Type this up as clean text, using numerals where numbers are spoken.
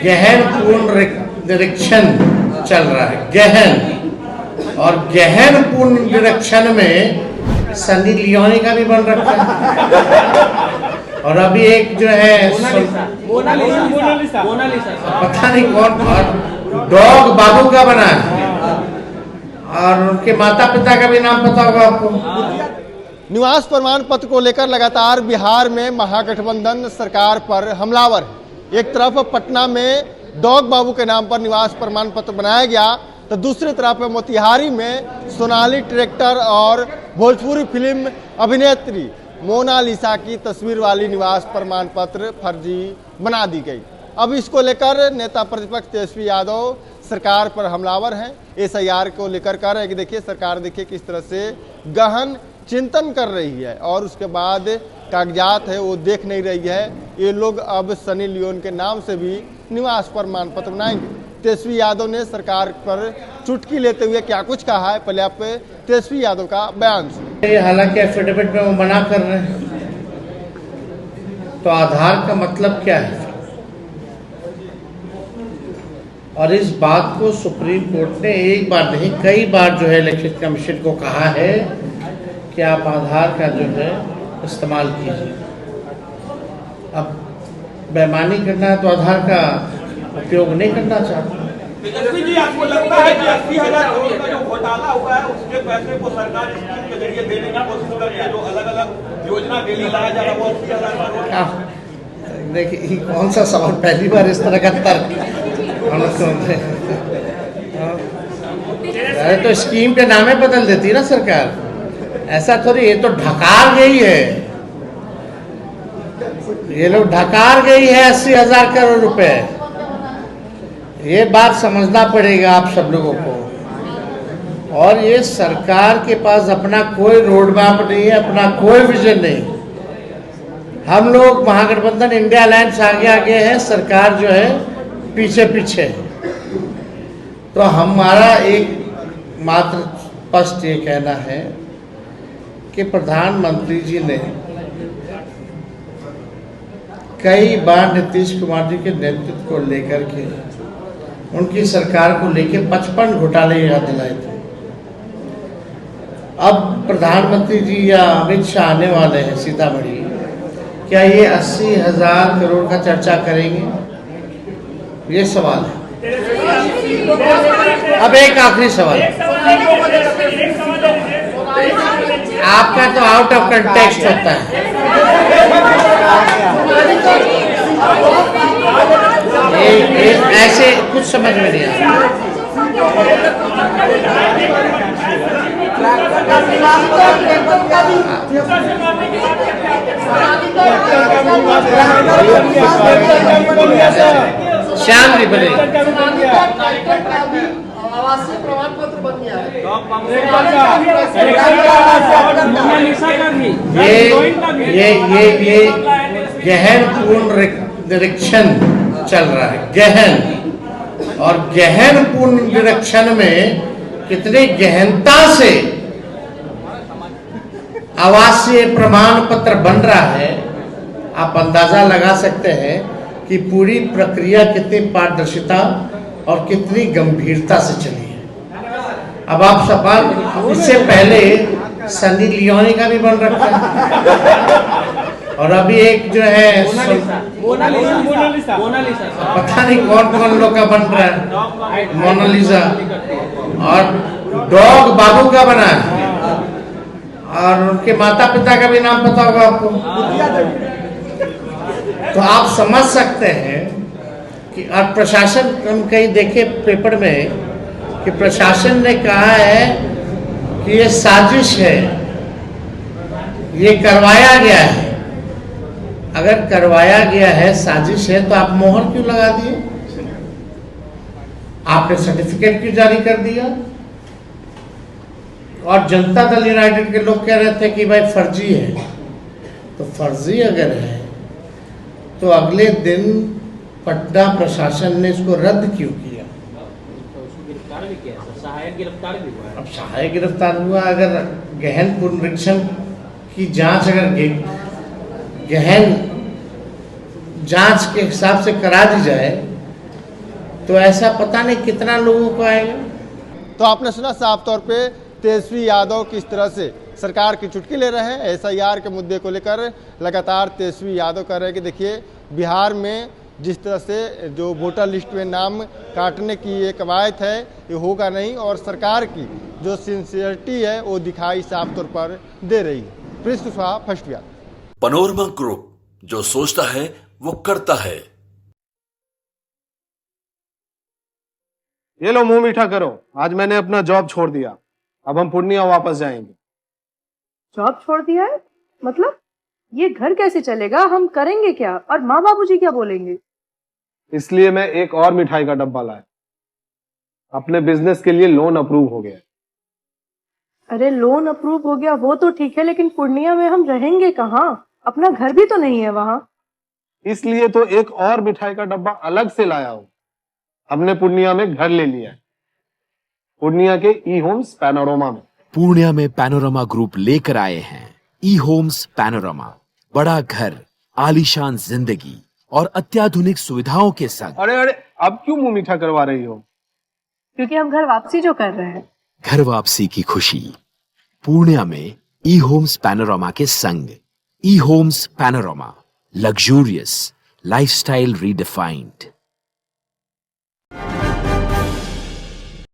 गहन पूर्ण निरीक्षण चल रहा है, गहन, और गहन पूर्ण निरीक्षण में सनी लियोनी का भी बन रखा है। और अभी एक जो है मोनालिसा पता नहीं कौन, डॉग बाबू का बना है, और उनके माता पिता का भी नाम पता होगा आपको। निवास प्रमाण पत्र को लेकर लगातार बिहार में महागठबंधन सरकार पर हमलावर है। एक तरफ पटना में डॉग बाबू के नाम पर निवास प्रमाण पत्र बनाया गया, तो दूसरी तरफ मोतिहारी में सोनाली ट्रैक्टर और भोजपुरी फिल्म अभिनेत्री मोनालिसा की तस्वीर वाली निवास प्रमाण पत्र फर्जी बना दी गई। अब इसको लेकर नेता प्रतिपक्ष तेजस्वी यादव सरकार पर हमलावर हैं। SIR को लेकर कह रहे हैं कि देखिए सरकार देखिए किस तरह से गहन चिंतन कर रही है और उसके बाद कागजात है वो देख नहीं रही है। ये लोग अब सनी लियोन के नाम से भी निवास प्रमाण पत्र बनाएंगे। तेजस्वी यादव ने सरकार पर चुटकी लेते हुए क्या कुछ कहा है, पहले आप तेजस्वी यादव का बयान सुनिए। हालांकि एफिडेविट में वो मना कर रहे हैं, तो आधार का मतलब क्या है? और इस बात को सुप्रीम कोर्ट ने एक बार नहीं कई बार जो है इलेक्शन कमीशन को कहा है कि आप आधार का जो है इस्तेमाल कीजिए। अब बेईमानी करना है तो आधार का उपयोग नहीं करना चाहता। जी, आपको लगता है कि 80,000 करोड़ का जो घोटाला हुआ है उसके पैसे को सरकार स्कीम के जरिए देने की कोशिश कर रही है, जो अलग अलग योजना के लिए लाया जा रहा है वो 80,000 करोड़। देखिए कौन सा सवाल, पहली बार इस तरह का तर्क हम सुनते हैं। अरे तो स्कीम के नामे बदल देती है ना सरकार, ऐसा थोड़ी। ये तो ढकार गई है, ये लोग ढकार गई है 80,000 करोड़ रुपए। ये बात समझना पड़ेगा आप सब लोगों को। और ये सरकार के पास अपना कोई रोड मैप नहीं है, अपना कोई विजन नहीं। हम लोग महागठबंधन इंडिया अलायंस आगे आगे है, सरकार जो है पीछे पीछे है। तो हमारा एक मात्र स्पष्ट ये कहना है कि प्रधानमंत्री जी ने कई बार नीतीश कुमार जी के नेतृत्व को लेकर के, उनकी सरकार को लेकर 55 घोटाले याद दिलाए थे। अब प्रधानमंत्री जी या अमित शाह आने वाले हैं सीतामढ़ी, क्या ये 80,000 करोड़ का चर्चा करेंगे? ये सवाल है। अब एक आखिरी सवाल, आपका तो आउट ऑफ कंटेक्स्ट होता है। ऐसे कुछ समझ में नहीं आता। श्याम जी बोले, आवासीय प्रमाण पत्र बन गया है। ये गहन पूर्ण निरीक्षण चल रहा है, गहन, और गहन पूर्ण निरीक्षण में कितनी गहनता से आवासीय प्रमाण पत्र बन रहा है, आप अंदाजा लगा सकते हैं कि पूरी प्रक्रिया कितनी पारदर्शिता और कितनी गंभीरता से चली है। अब आप सवाल, इससे पहले सनी लियोनी का भी बन रखा है, और अभी एक जो है मोनालिसा पता नहीं कौन कौन लोग का बन रहा है, मोनालिसा, और डॉग बाबू का बना है, और उनके माता पिता का भी नाम पता होगा आपको। तो आप समझ सकते हैं कि अब प्रशासन, हम कहीं देखे पेपर में कि प्रशासन ने कहा है कि ये साजिश है, ये करवाया गया है। अगर करवाया गया है, साजिश है, तो आप मोहर क्यों लगा दिए? आपने सर्टिफिकेट क्यों जारी कर दिया? और जनता दल यूनाइटेड के लोग कह रहे थे कि भाई फर्जी है। तो फर्जी अगर है तो अगले दिन पटना प्रशासन ने इसको रद्द क्यों किया? सहायक गिरफ्तार भी हुआ है। अब सहायक गिरफ्तार हुआ, अगर गहन पुनरीक्षण की जांच अगर गहन जांच के हिसाब से करा दी जाए तो ऐसा पता नहीं कितना लोगों को आएगा। तो आपने सुना साफ तौर पे तेजस्वी यादव किस तरह से सरकार की चुटकी ले रहे हैं। SIR के मुद्दे को लेकर लगातार तेजस्वी यादव कह रहे हैं कि देखिए बिहार में जिस तरह से जो वोटर लिस्ट में नाम काटने की ये कवायद है ये होगा नहीं, और सरकार की जो सिंसियरिटी है वो दिखाई साफ तौर पर दे रही है। Prince Kushwaha, first Bihar. Panorama group, जो सोचता है वो करता है। ये लो मुंह मीठा करो, आज मैंने अपना जॉब छोड़ दिया, अब हम पूर्णिया वापस जाएंगे। जॉब छोड़ दिया है? मतलब ये घर कैसे चलेगा? हम करेंगे क्या? और माँ बाबूजी क्या बोलेंगे? इसलिए मैं एक और मिठाई का डब्बा लाया। अपने बिजनेस के लिए लोन अप्रूव हो गया। अरे लोन अप्रूव हो गया वो तो ठीक है, लेकिन पूर्णिया में हम रहेंगे कहाँ? अपना घर भी तो नहीं है वहाँ। इसलिए तो एक और मिठाई का डब्बा अलग से लाया हूं। हमने पूर्णिया में घर ले लिया है, पूर्णिया के ई होम्स पैनोरमा में। पूर्णिया में पैनोरमा ग्रुप लेकर आए हैं ई होम्स पैनोरमा, बड़ा घर, आलीशान जिंदगी और अत्याधुनिक सुविधाओं के संग। अरे अरे, अब क्यों मुंह मीठा करवा रही हो? क्योंकि हम घर वापसी जो कर रहे हैं। घर वापसी की खुशी पूर्णिया में ई होम्स पैनोरमा के संग। ई Homes Panorama, luxurious lifestyle redefined.